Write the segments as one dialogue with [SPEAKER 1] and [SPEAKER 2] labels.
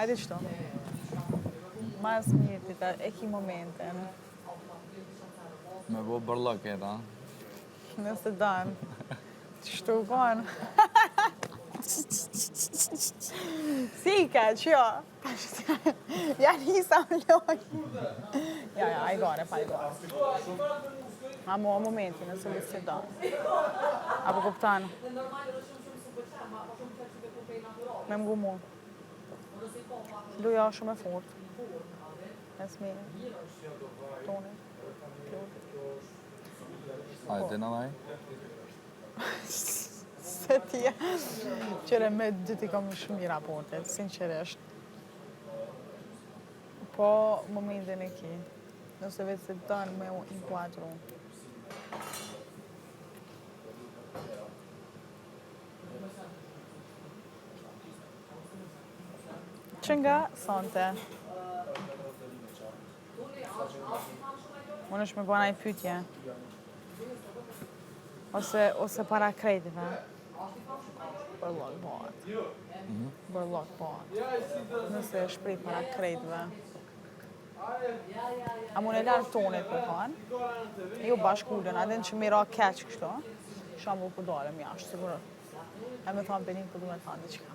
[SPEAKER 1] Hajde qëto. Mas mirë të e ki momenten.
[SPEAKER 2] Me bo bërlëk e ta.
[SPEAKER 1] Nëse danë. Të shtukon. Si ka që jo? Ja nisa më loj. Ja, a i gore, pa i gore. A mo momenti nëse lisë të danë. Apo kuptanë. Me më gumu. Luja shumë e fort. Esmi. Toni.
[SPEAKER 2] Hajde në dhaj.
[SPEAKER 1] Se tje. Qere me dy t'i kam shumë i raportet, sinqeresht. Po, momentin e ki. Nëse vetë se dënë me u inkuadru. Që nga sante? Unë është me bëna i pytje. Ose para kredive. Bërlok bëhat. Bërlok bëhat. Nëse e shprit para kredive. A mune lartë tonit për kanë. Jo bashkullën, adin që mira keq kështu. Shambull për dalëm jashtë, sigurët. E me thamë Benin për du me thamë diqka.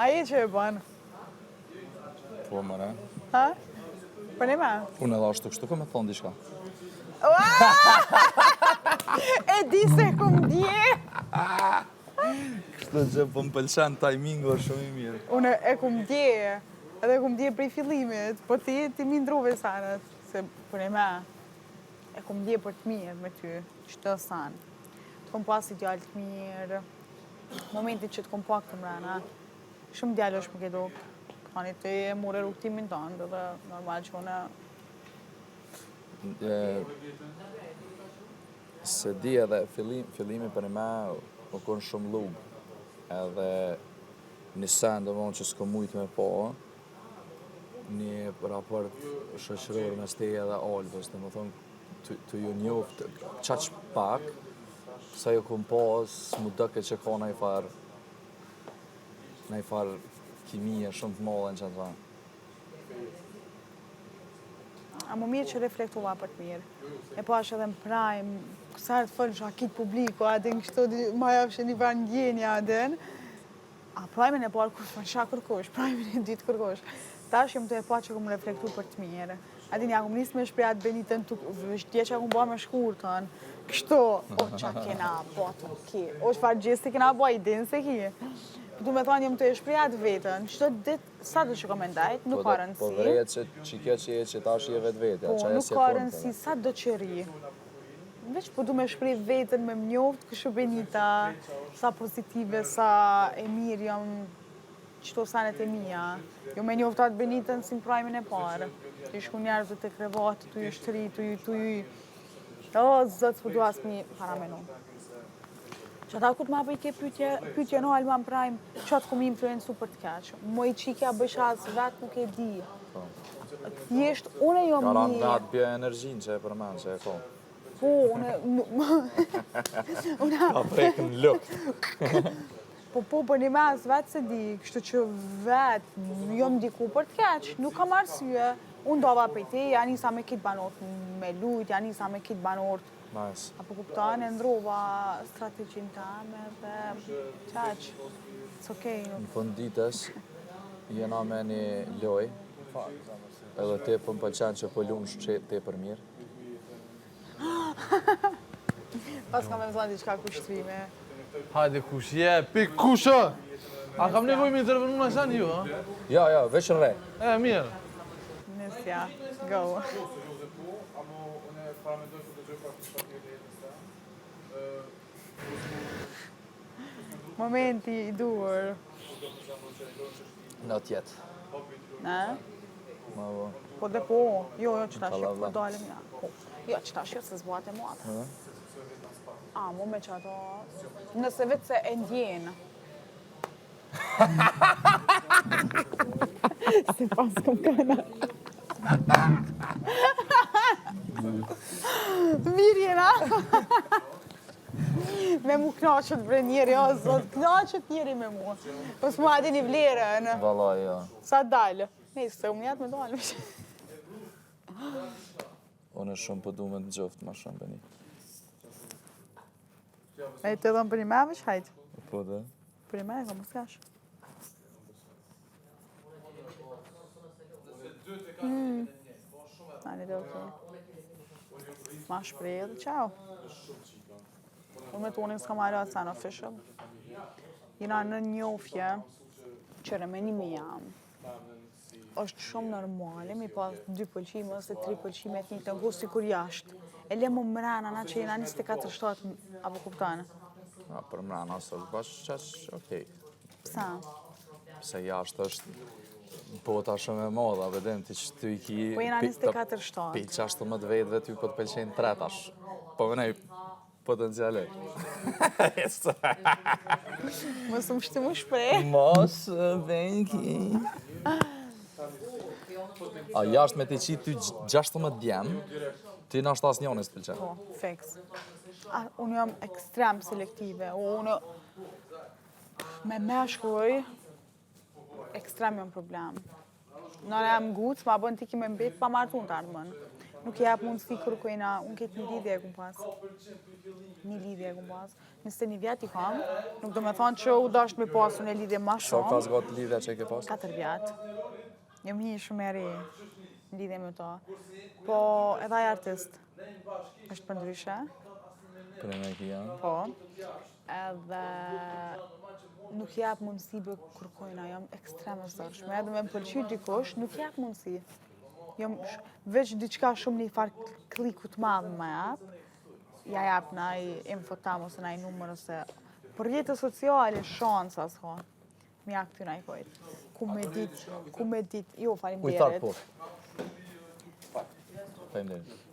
[SPEAKER 1] Aje që e banë?
[SPEAKER 2] Po, mëre.
[SPEAKER 1] Ha? Për një me?
[SPEAKER 2] Unë edhe ashtu kështu, me thonë diqka.
[SPEAKER 1] E di se këm dje!
[SPEAKER 2] Kështu që po më pëlqen timingu është shumë i mirë.
[SPEAKER 1] Unë e këm dje, edhe këm dje prej fillimit, po ti mi ndrove sanët, se për një me, e këm dje për të mirë me ty, qëtë sanë. Të kom pas ideal të mirë, momentin që të kom pak të mrena, shumë djallë është më kedok. Hani të e mure rukëtimin tënë, dhe normal që une...
[SPEAKER 2] Se di edhe fillimi për me më konë shumë lugë. Edhe një sen dhe që s'ko mujtë me po, një raport shoqëror mes teje edhe Olbës, dhe më thonë të ju njoftë qaq pak, sa jo kom pas, s'mu dëke që ka nëj farë kimia shumë të madhe në që të thonë.
[SPEAKER 1] A më mirë që reflektova për të mirë. E po ashtë edhe në prime, kësarë të fëllë shakit publiko, adin kështu ma jafshë një varë ndjenja adin. A prime-in e parë kur fënë shakë kërkosh, prime-in e ditë kërkosh. Ta është jëmë të e po që këmë reflektu për të mirë. Adin ja këmë nisë me shprejat Benitën të vështje që këmë ba me shkurtën. Kështu, o qa kena bo të ki, o shfarë gjesti kena bo i dinë se ki. Du me thonë, jëmë të e shprejat vetën, qëto ditë, sa do që komendajt, nuk ka rëndësi.
[SPEAKER 2] Po vrejet që kjo që je që ta është je vetë vetja,
[SPEAKER 1] po, nuk ka rëndësi, sa do që ri. Veç po du me shprej vetën me mnjoft, kështu Benita, sa pozitive, sa e mirë jam, qëto sanet e mija. Jo me njoftat Benitën si në prajmin e parë. Të shku njerëzë të krevatë, të ju shtëri, të ju... O, zëtë, po du asë mi paramenu. Që ata ku të ma bëj ke pytje në alma në prajmë, që atë ku mi influencu për të keqë. Mo i qikja bëjsh asë vetë nuk e di. Thjesht, une jo mirë...
[SPEAKER 2] Karan me atë bje energjinë që e përmenë, që e ko.
[SPEAKER 1] Po, une...
[SPEAKER 2] Ka prekë në lukë.
[SPEAKER 1] Po, për një mes vetë se di, kështu që vetë jo më diku për të keqë, nuk kam arsye. Unë dova për te, ja nisa me kitë banort me lujt, ja nisa me kitë banort.
[SPEAKER 2] Nice.
[SPEAKER 1] Apo kuptan, e ndrova strategjin tame dhe qaqë. It's okej.
[SPEAKER 2] Në fund ditës, jena me një loj, edhe te për më pëlqen që po lumë shqet te për mirë.
[SPEAKER 1] Pas kam e mëzlan diqka kushtrime.
[SPEAKER 3] Hajde kush, pik kushë! A kam nevoj me intervenu në sanë ju, ha?
[SPEAKER 2] Ja, veç në re.
[SPEAKER 3] Mirë.
[SPEAKER 1] Nësja, go. Momenti i duhur.
[SPEAKER 2] Në tjetë.
[SPEAKER 1] Ne?
[SPEAKER 2] Ma bo.
[SPEAKER 1] Po dhe po, jo, që ta shqip, po dalim ja. Jo, që ta shqip se zbuat e muatë. A, mu me që ato... Nëse vetë se e ndjenë. Se pas kom këna. Mirë jena. Me mu knaqët bre njeri, o zot, knaqët njeri me mu. Po s'mu ati një vlerën.
[SPEAKER 2] Valla, jo.
[SPEAKER 1] Sa dalë? Nisë, se unë jetë me dalë.
[SPEAKER 2] Unë shumë po du me të gjoftë ma shumë bëni.
[SPEAKER 1] E të dhëmë për një me veç, hajtë.
[SPEAKER 2] Po dhe?
[SPEAKER 1] Për një me, ka më s'kash. Ani dhe okej. Ma shprejë dhe qau. Unë me tonin s'ka marrë atë sen official. Jena në njofje që remenimi jam. Është shumë normale, mi pas 2 pëlqime ose 3 pëlqime të një të ngu si kur jashtë. E le më mrena na që jena 24-7, apo kuptane?
[SPEAKER 2] A, për mrena së është bashkë qash, okej.
[SPEAKER 1] Psa?
[SPEAKER 2] Se jashtë është bota shumë e modha, vedem ti që ty i ki...
[SPEAKER 1] Po jena 24-7.
[SPEAKER 2] Pi 16 vetëve ty po të pëlqenjë 3 tash. Po vënej potenciale.
[SPEAKER 1] Mos më shti më shprej.
[SPEAKER 2] Mos venki. A jashtë me ti qitë ty 16 djemë, ti në ashtë asë njonës të pëlqenë.
[SPEAKER 1] Po, fix. Unë jam ekstrem selektive. Unë me meshkuj, ekstrem jam problem. Nëre jam guc, ma bën ti ki me mbet pa martu në të ardhëmën. Nuk jep mundësi kur kujna, unë ketë një lidhje e kumë pas. Një lidhje e kumë pas. 21 vjet i kam, nuk do me thonë që u dasht me pasu në lidhje ma
[SPEAKER 2] Sa
[SPEAKER 1] shumë.
[SPEAKER 2] ka zgatë lidhja që e ke pas?
[SPEAKER 1] 4 vjet. Jam një shumë e ri në lidhje me ta. Po edhe ai artist. Është për ndryshe.
[SPEAKER 2] Për e me ki janë.
[SPEAKER 1] Po. Edhe nuk jap mundësi bë kërkojna, jam ekstrem e zërshme. Edhe me më pëlqy dikush, nuk jap mundësi. Jam veç diçka shumë një farë kliku të madhë më jap. Ja jap në ai infotam ose në ai numër ose... Për rrjetet sociale, shansa s'ka. Mi ja këty në ai kojtë. Ku me dit, jo falim
[SPEAKER 2] Kujtar po. Faleminderit.